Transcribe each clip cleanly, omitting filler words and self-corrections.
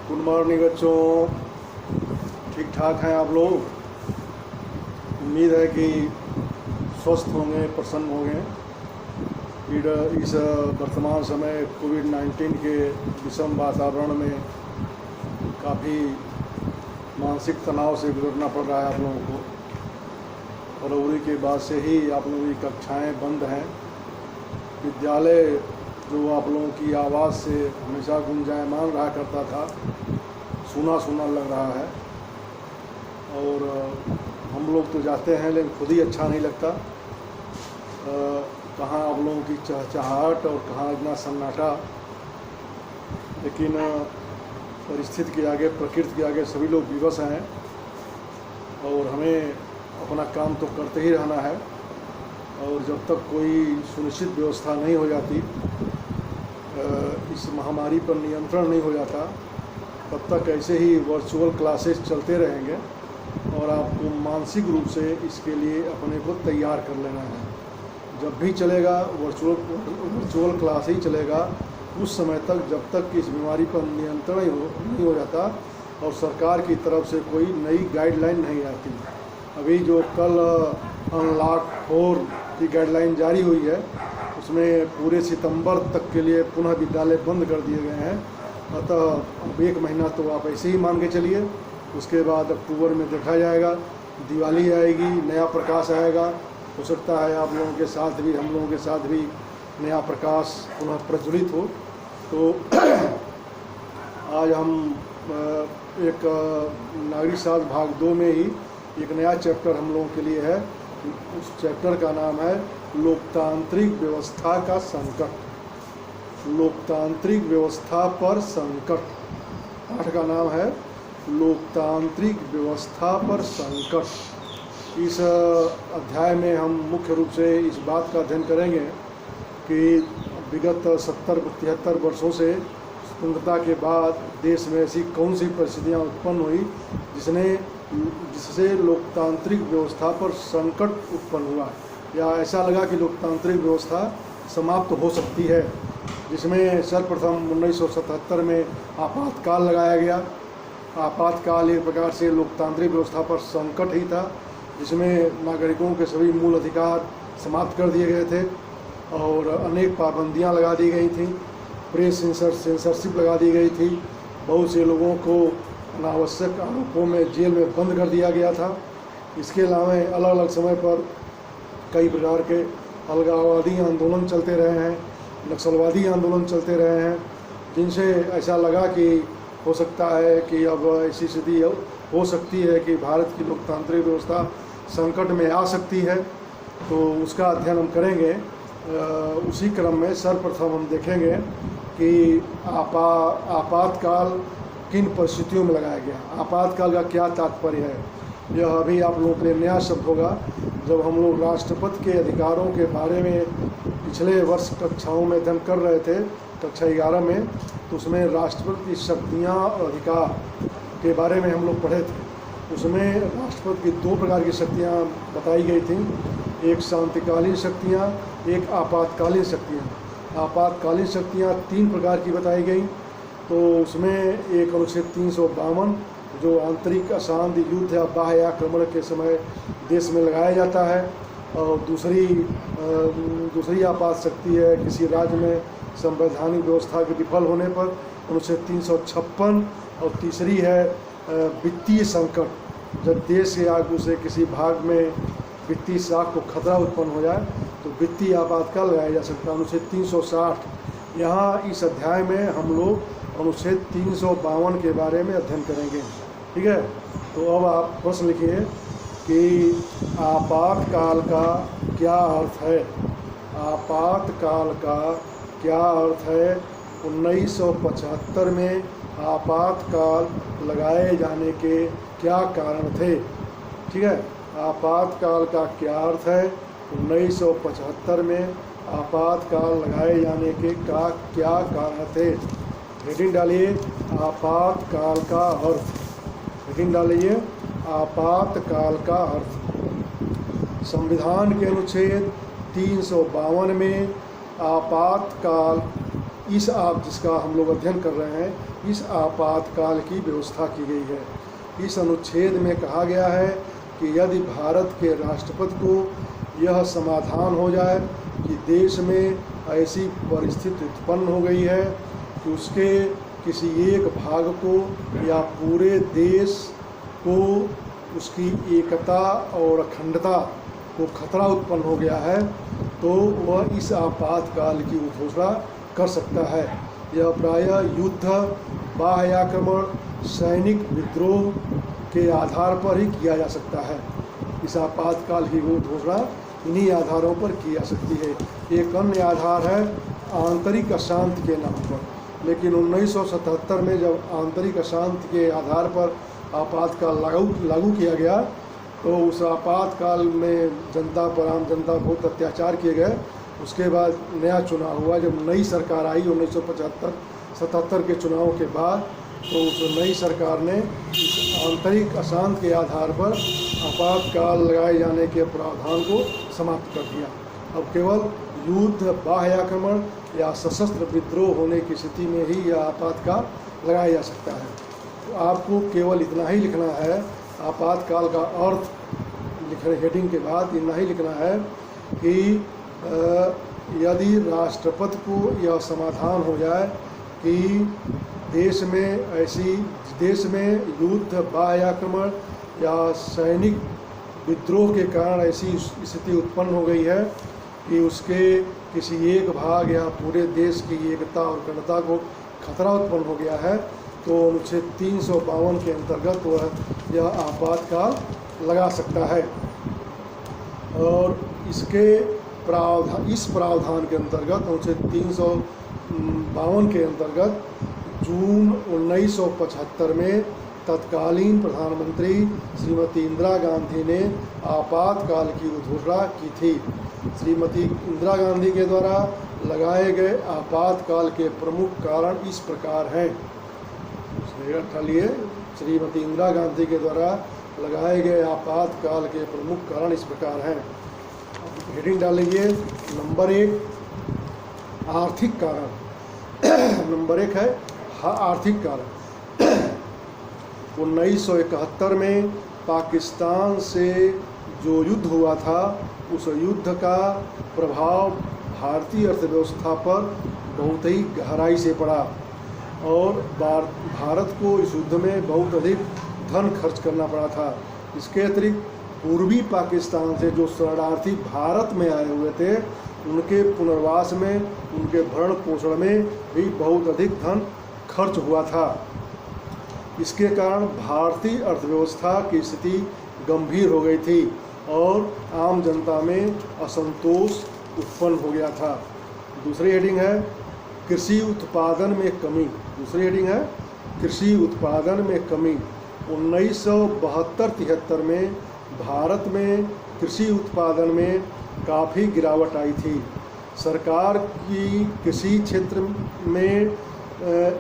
Good morning बच्चों, ठीक ठाक हैं आप लोग। उम्मीद है कि स्वस्थ होंगे, प्रसन्न होंगे। इस वर्तमान समय कोविड-19 के विषम वातावरण में काफ़ी मानसिक तनाव से गुजरना पड़ रहा है आप लोगों को। फरवरी के बाद से ही आप लोगों की कक्षाएं बंद हैं। विद्यालय जो आप लोगों की आवाज़ से हमेशा गुंजायमान रहा करता था, सुना सुना लग रहा है। और हम लोग तो जाते हैं लेकिन खुद ही अच्छा नहीं लगता। कहाँ आप लोगों की चहचहाहट और कहाँ इतना सन्नाटा। लेकिन परिस्थिति के आगे, प्रकृति के आगे सभी लोग विवश हैं और हमें अपना काम तो करते ही रहना है। और जब तक कोई सुनिश्चित व्यवस्था नहीं हो जाती, इस महामारी पर नियंत्रण नहीं हो जाता, तब तक ऐसे ही वर्चुअल क्लासेस चलते रहेंगे और आपको मानसिक रूप से इसके लिए अपने को तैयार कर लेना है। जब भी चलेगा वर्चुअल क्लास ही चलेगा उस समय तक, जब तक इस बीमारी पर नियंत्रण नहीं हो जाता और सरकार की तरफ से कोई नई गाइडलाइन नहीं आती। अभी जो कल अनलॉक 4 की गाइडलाइन जारी हुई है, उसमें पूरे सितंबर तक के लिए पुनः विद्यालय बंद कर दिए गए हैं। अतः अब 1 महीना तो आप ऐसे ही मान के चलिए। उसके बाद अक्टूबर में देखा जाएगा, दिवाली आएगी, नया प्रकाश आएगा। हो सकता है आप लोगों के साथ भी, हम लोगों के साथ भी नया प्रकाश पुनः प्रज्वलित हो। तो आज हम एक नागरिक शास्त्र भाग 2 में ही एक नया चैप्टर हम लोगों के लिए है। उस चैप्टर का नाम है लोकतांत्रिक व्यवस्था का संकट। लोकतांत्रिक व्यवस्था पर संकट। पाठ का नाम है लोकतांत्रिक व्यवस्था पर संकट। इस अध्याय में हम मुख्य रूप से इस बात का अध्ययन करेंगे कि विगत 70-73 वर्षों से स्वतंत्रता के बाद देश में ऐसी कौन सी परिस्थितियाँ उत्पन्न हुई जिससे लोकतांत्रिक व्यवस्था पर संकट उत्पन्न हुआ, या ऐसा लगा कि लोकतांत्रिक व्यवस्था समाप्त हो सकती है। जिसमें सर्वप्रथम 1977 में आपातकाल लगाया गया। आपातकाल एक प्रकार से लोकतांत्रिक व्यवस्था पर संकट ही था, जिसमें नागरिकों के सभी मूल अधिकार समाप्त कर दिए गए थे और अनेक पाबंदियां लगा दी गई थी। प्रेस सेंसरशिप लगा दी गई थी। बहुत से लोगों को अनावश्यक आरोपों में जेल में बंद कर दिया गया था। इसके अलावा अलग अलग समय पर कई प्रकार के अलगाववादी आंदोलन चलते रहे हैं, नक्सलवादी आंदोलन चलते रहे हैं, जिनसे ऐसा लगा कि हो सकता है कि अब ऐसी स्थिति हो सकती है कि भारत की लोकतांत्रिक व्यवस्था संकट में आ सकती है। तो उसका अध्ययन हम करेंगे। उसी क्रम में सर्वप्रथम हम देखेंगे कि आपातकाल किन परिस्थितियों में लगाया गया। आपातकाल का क्या तात्पर्य है, यह अभी आप लोगों के लिए नया शब्द होगा। जब हम लोग राष्ट्रपति के अधिकारों के बारे में पिछले वर्ष कक्षाओं में अध्ययन कर रहे थे, कक्षा 11 में, तो उसमें राष्ट्रपति की शक्तियाँ और अधिकार के बारे में हम लोग पढ़े थे। उसमें राष्ट्रपति की 2 प्रकार की शक्तियाँ बताई गई थी, एक शांतिकालीन शक्तियाँ, एक आपातकालीन शक्तियाँ। आपातकालीन शक्तियाँ 3 प्रकार की बताई गई। तो उसमें एक अनुच्छेद 352 जो आंतरिक अशांति, युद्ध या बाह्य आक्रमण के समय देश में लगाया जाता है, और दूसरी आपात शक्ति है किसी राज्य में संवैधानिक व्यवस्था के विफल होने पर, अनुच्छेद 356। और तीसरी है वित्तीय संकट, जब देश के आगू से किसी भाग में वित्तीय साख को खतरा उत्पन्न हो जाए तो वित्तीय आपातकाल लगाया जा सकता है, अनुच्छेद 360। यहाँ इस अध्याय में हम लोग अनुच्छेद 352 के बारे में अध्ययन करेंगे। ठीक है, तो अब आप प्रश्न लिखिए कि आपातकाल का क्या अर्थ है। आपातकाल का क्या अर्थ है। 1975 में आपातकाल लगाए जाने के क्या कारण थे। ठीक है, आपातकाल का क्या अर्थ है। 1975 में आपातकाल लगाए जाने के क्या कारण थे। हेडिंग डालिए आपातकाल का अर्थ। हेडिंग डालिए आपातकाल का अर्थ। संविधान के अनुच्छेद 352 में आपातकाल जिसका हम लोग अध्ययन कर रहे हैं, इस आपातकाल की व्यवस्था की गई है। इस अनुच्छेद में कहा गया है कि यदि भारत के राष्ट्रपति को यह समाधान हो जाए कि देश में ऐसी परिस्थिति उत्पन्न हो गई है कि उसके किसी एक भाग को या पूरे देश को उसकी एकता और अखंडता को खतरा उत्पन्न हो गया है, तो वह इस आपातकाल की घोषणा कर सकता है। यह प्रायः युद्ध, बाह्य आक्रमण, सैनिक विद्रोह के आधार पर ही किया जा सकता है। इस आपातकाल की घोषणा इन्हीं आधारों पर की जा सकती है। एक अन्य आधार है आंतरिक अशांति के नाम पर, लेकिन 1977 में जब आंतरिक अशांति के आधार पर आपातकाल लागू किया गया, तो उस आपातकाल में जनता पर, आम जनता पर बहुत अत्याचार किए गए। उसके बाद नया चुनाव हुआ, जब नई सरकार आई 1977 के चुनाव के बाद, तो उस नई सरकार ने इस आंतरिक अशांति के आधार पर आपातकाल लगाए जाने के प्रावधान को समाप्त कर दिया। अब केवल युद्ध, बाह्य आक्रमण या सशस्त्र विद्रोह होने की स्थिति में ही यह आपातकाल लगाया जा सकता है। तो आपको केवल इतना ही लिखना है, आपातकाल का अर्थ लिखने हेडिंग के बाद इतना ही लिखना है कि यदि राष्ट्रपति को यह समाधान हो जाए कि देश में युद्ध, बाह्य आक्रमण या सैनिक विद्रोह के कारण ऐसी स्थिति उत्पन्न हो गई है कि उसके किसी एक भाग या पूरे देश की एकता और अखंडता को खतरा उत्पन्न हो गया है, तो अनुच्छेद 352 के अंतर्गत वह यह आपातकाल लगा सकता है। और इस प्रावधान के अंतर्गत, अनुच्छेद 352 के अंतर्गत जून 1975 में तत्कालीन प्रधानमंत्री श्रीमती इंदिरा गांधी ने आपातकाल की घोषणा की थी। श्रीमती इंदिरा गांधी के द्वारा लगाए गए आपातकाल के प्रमुख कारण इस प्रकार हैं। श्रीमती इंदिरा गांधी के द्वारा लगाए गए आपातकाल के प्रमुख कारण इस प्रकार हैं। हेडिंग डालेंगे, नंबर 1 आर्थिक कारण। नंबर 1 है आर्थिक कारण। 1971 में पाकिस्तान से जो युद्ध हुआ था, उस युद्ध का प्रभाव भारतीय अर्थव्यवस्था पर बहुत ही गहराई से पड़ा और भारत को इस युद्ध में बहुत अधिक धन खर्च करना पड़ा था। इसके अतिरिक्त पूर्वी पाकिस्तान से जो शरणार्थी भारत में आए हुए थे, उनके पुनर्वास में, उनके भरण पोषण में भी बहुत अधिक धन खर्च हुआ था। इसके कारण भारतीय अर्थव्यवस्था की स्थिति गंभीर हो गई थी और आम जनता में असंतोष उत्पन्न हो गया था। दूसरी हेडिंग है कृषि उत्पादन में कमी। दूसरी हेडिंग है कृषि उत्पादन में कमी। 1972-73 में भारत में कृषि उत्पादन में काफ़ी गिरावट आई थी। सरकार की कृषि क्षेत्र में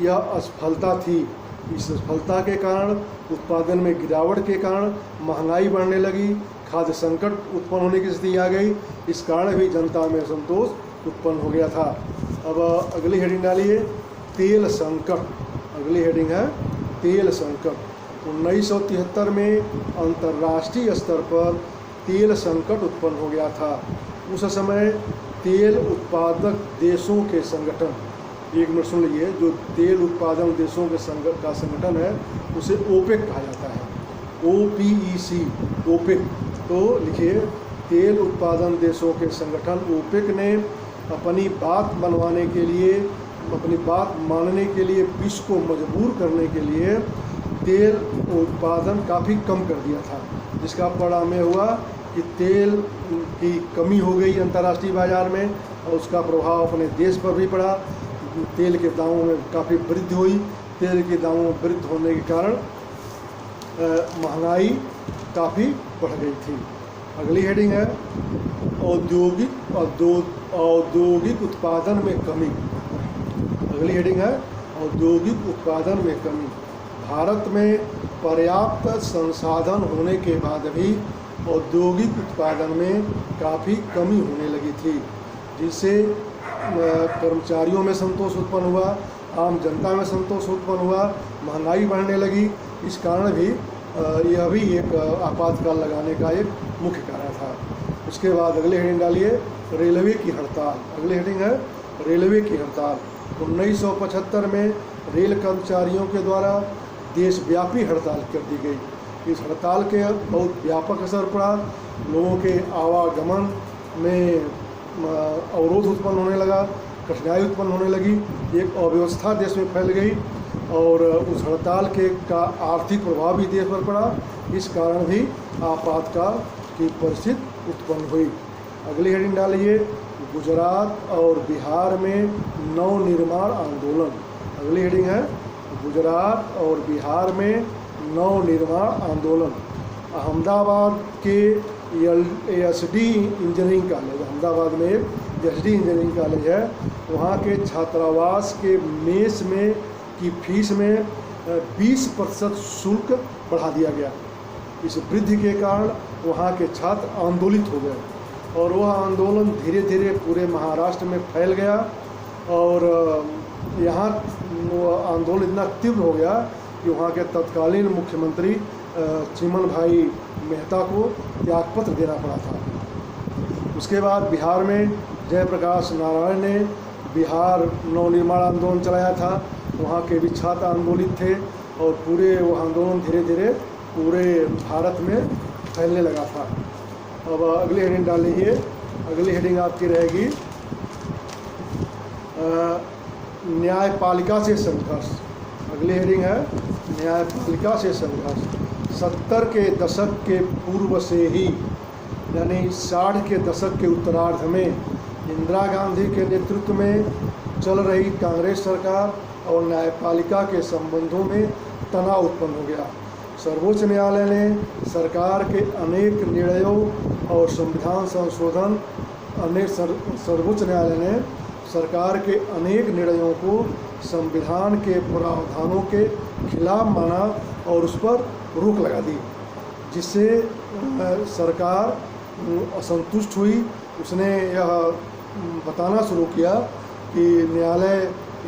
यह असफलता थी। इस असफलता के कारण, उत्पादन में गिरावट के कारण महंगाई बढ़ने लगी, खाद्य संकट उत्पन्न होने की स्थिति आ गई। इस कारण भी जनता में असंतोष उत्पन्न हो गया था। अब अगली हेडिंग डालिए, तेल संकट। अगली हेडिंग है तेल संकट। 1973 में अंतर्राष्ट्रीय स्तर पर तेल संकट उत्पन्न हो गया था। उस समय तेल उत्पादक देशों के संगठन, एक मिनट सुन लीजिए, जो तेल उत्पादक देशों के संगठन है उसे ओपेक कहा जाता है, OPEC, ओपेक। तो लिखिए, तेल उत्पादन देशों के संगठन ओपेक ने अपनी बात मनवाने के लिए, अपनी बात मानने के लिए, विश्व को मजबूर करने के लिए तेल उत्पादन काफ़ी कम कर दिया था, जिसका परिणाम यह हुआ कि तेल की कमी हो गई अंतर्राष्ट्रीय बाजार में और उसका प्रभाव अपने देश पर भी पड़ा। तेल के दामों में काफ़ी वृद्धि हुई। तेल के दामों में वृद्धि होने के कारण महंगाई काफ़ी बढ़ गई थी। अगली हेडिंग है औद्योगिक उत्पादन में कमी। अगली हेडिंग है औद्योगिक उत्पादन में कमी। भारत में पर्याप्त संसाधन होने के बाद भी औद्योगिक उत्पादन में काफ़ी कमी होने लगी थी, जिससे कर्मचारियों में संतोष उत्पन्न हुआ, आम जनता में संतोष उत्पन्न हुआ, महंगाई बढ़ने लगी। इस कारण भी यह भी एक आपातकाल लगाने का एक मुख्य कारण था। उसके बाद अगले हेडिंग डालिए, रेलवे की हड़ताल। अगली हेडिंग है रेलवे की हड़ताल। 1975 में रेल कर्मचारियों के द्वारा देशव्यापी हड़ताल कर दी गई। इस हड़ताल के बहुत व्यापक असर पड़ा, लोगों के आवागमन में अवरोध उत्पन्न होने लगा, कठिनाई उत्पन्न होने लगी, एक अव्यवस्था देश में फैल गई और उस हड़ताल का आर्थिक प्रभाव भी देश पर पड़ा। इस कारण भी आपातकाल की परिस्थिति उत्पन्न हुई। अगली हेडिंग डालिए, गुजरात और बिहार में नवनिर्माण आंदोलन। अगली हेडिंग है गुजरात और बिहार में नवनिर्माण आंदोलन। अहमदाबाद के एसडी इंजीनियरिंग कॉलेज, अहमदाबाद में एक एसडी इंजीनियरिंग कॉलेज है, वहाँ के छात्रावास के मेस में की फीस में 20% शुल्क बढ़ा दिया गया। इस वृद्धि के कारण वहाँ के छात्र आंदोलित हो गए और वह आंदोलन धीरे धीरे पूरे महाराष्ट्र में फैल गया और यहाँ वो आंदोलन इतना तीव्र हो गया कि वहाँ के तत्कालीन मुख्यमंत्री चिमन भाई मेहता को त्यागपत्र देना पड़ा था। उसके बाद बिहार में जयप्रकाश नारायण ने बिहार नवनिर्माण आंदोलन चलाया था। वहाँ के भी छात्र आंदोलित थे और पूरे वो आंदोलन धीरे धीरे पूरे भारत में फैलने लगा था। अब अगली हेडिंग डाल लीजिए। अगली हेडिंग आपकी रहेगी न्यायपालिका से संघर्ष। अगली हेडिंग है न्यायपालिका से संघर्ष। 70 के दशक के पूर्व से ही यानी 60 के दशक के उत्तरार्ध में इंदिरा गांधी के नेतृत्व में चल रही कांग्रेस सरकार और न्यायपालिका के संबंधों में तनाव उत्पन्न हो गया। सर्वोच्च न्यायालय ने सरकार के अनेक निर्णयों और संविधान संशोधन सर्वोच्च न्यायालय ने सरकार के अनेक निर्णयों को संविधान के प्रावधानों के खिलाफ माना और उस पर रोक लगा दी, जिससे सरकार असंतुष्ट हुई। उसने यह बताना शुरू किया कि न्यायालय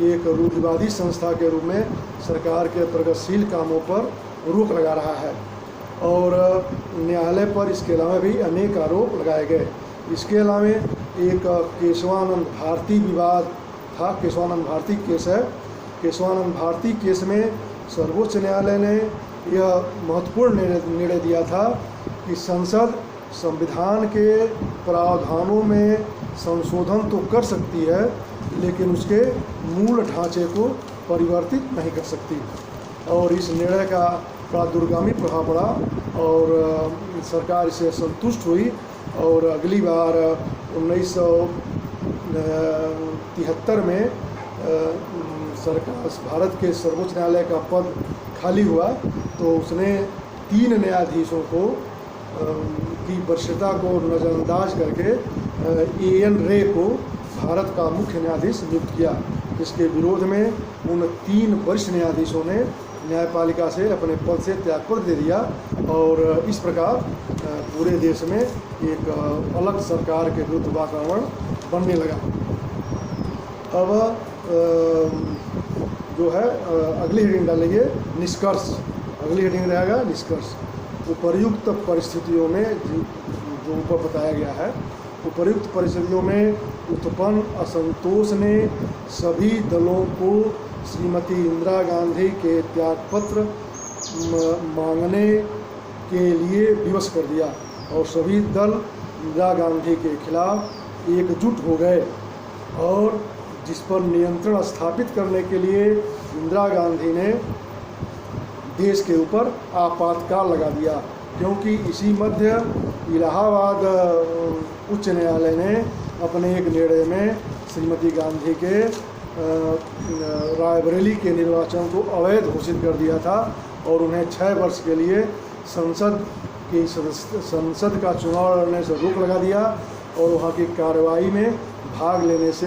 एक रूढ़िवादी संस्था के रूप में सरकार के प्रगतिशील कामों पर रोक लगा रहा है और न्यायालय पर इसके अलावा भी अनेक आरोप लगाए गए। इसके अलावा एक केशवानंद भारती विवाद था, केशवानंद भारती केस है। केशवानंद भारती केस में सर्वोच्च न्यायालय ने यह महत्वपूर्ण निर्णय दिया था कि संसद संविधान के प्रावधानों में संशोधन तो कर सकती है लेकिन उसके मूल ढांचे को परिवर्तित नहीं कर सकती और इस निर्णय का बड़ा दूरगामी प्रभाव पड़ा और सरकार इससे संतुष्ट हुई और अगली बार 1973 में सरकार भारत के सर्वोच्च न्यायालय का पद खाली हुआ तो उसने 3 न्यायाधीशों को की वरिष्ठता को नज़रअंदाज करके A.N. रे को भारत का मुख्य न्यायाधीश नियुक्त किया। इसके विरोध में उन 3 वरिष्ठ न्यायाधीशों ने न्यायपालिका से अपने पद से त्यागपत्र दे दिया और इस प्रकार पूरे देश में एक अलग सरकार के विरुद्ध वातावरण बनने लगा। अब जो है अगली हेडिंग डालेंगे निष्कर्ष। अगली हेडिंग रहेगा निष्कर्ष। उपर्युक्त परिस्थितियों में जो ऊपर बताया गया है, उपर्युक्त परिस्थितियों में उत्पन्न असंतोष ने सभी दलों को श्रीमती इंदिरा गांधी के त्यागपत्र मांगने के लिए विवश कर दिया और सभी दल इंदिरा गांधी के खिलाफ एकजुट हो गए और जिस पर नियंत्रण स्थापित करने के लिए इंदिरा गांधी ने देश के ऊपर आपातकाल लगा दिया, क्योंकि इसी मध्य इलाहाबाद उच्च न्यायालय ने अपने एक निर्णय में श्रीमती गांधी के रायबरेली के निर्वाचन को अवैध घोषित कर दिया था और उन्हें 6 वर्ष के लिए संसद का चुनाव लड़ने से रोक लगा दिया और वहाँ की कार्रवाई में भाग लेने से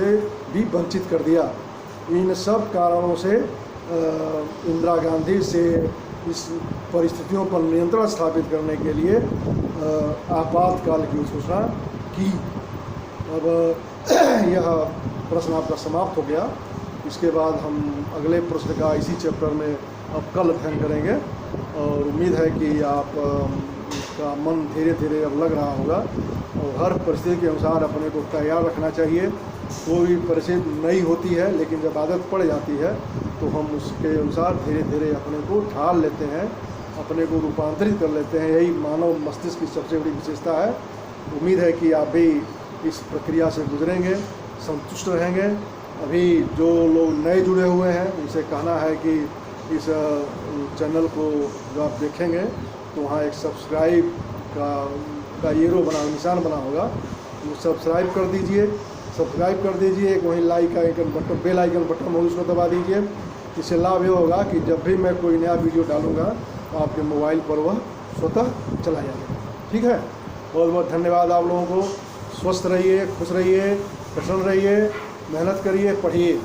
भी वंचित कर दिया। इन सब कारणों से इंदिरा गांधी से इस परिस्थितियों पर नियंत्रण स्थापित करने के लिए आपातकाल की घोषणा की। अब यह प्रश्न आपका समाप्त हो गया। इसके बाद हम अगले प्रश्न का इसी चैप्टर में अब कल अध्ययन करेंगे और उम्मीद है कि आप का मन धीरे धीरे अब लग रहा होगा और हर परिस्थिति के अनुसार अपने को तैयार रखना चाहिए। कोई परिस्थिति नई होती है लेकिन जब आदत पड़ जाती है तो हम उसके अनुसार धीरे धीरे अपने को ढाल लेते हैं, अपने को रूपांतरित कर लेते हैं। यही मानव मस्तिष्क की सबसे बड़ी विशेषता है। उम्मीद है कि आप भी इस प्रक्रिया से गुजरेंगे, संतुष्ट रहेंगे। अभी जो लोग नए जुड़े हुए हैं उनसे कहना है कि इस चैनल को जो आप देखेंगे तो वहाँ एक सब्सक्राइब का एरो बना निशान बना होगा, वो सब्सक्राइब कर दीजिए। सब्सक्राइब कर दीजिए, वहीं like icon button, bell icon button होगी उसको दबा दीजिए। इससे लाभ ये होगा कि जब भी मैं कोई नया वीडियो डालूँगा तो आपके मोबाइल पर वह स्वतः चला जाएगा। ठीक है, बहुत बहुत धन्यवाद आप लोगों को। स्वस्थ रहिए, खुश रहिए, प्रसन्न रहिए, मेहनत करिए, पढ़िए।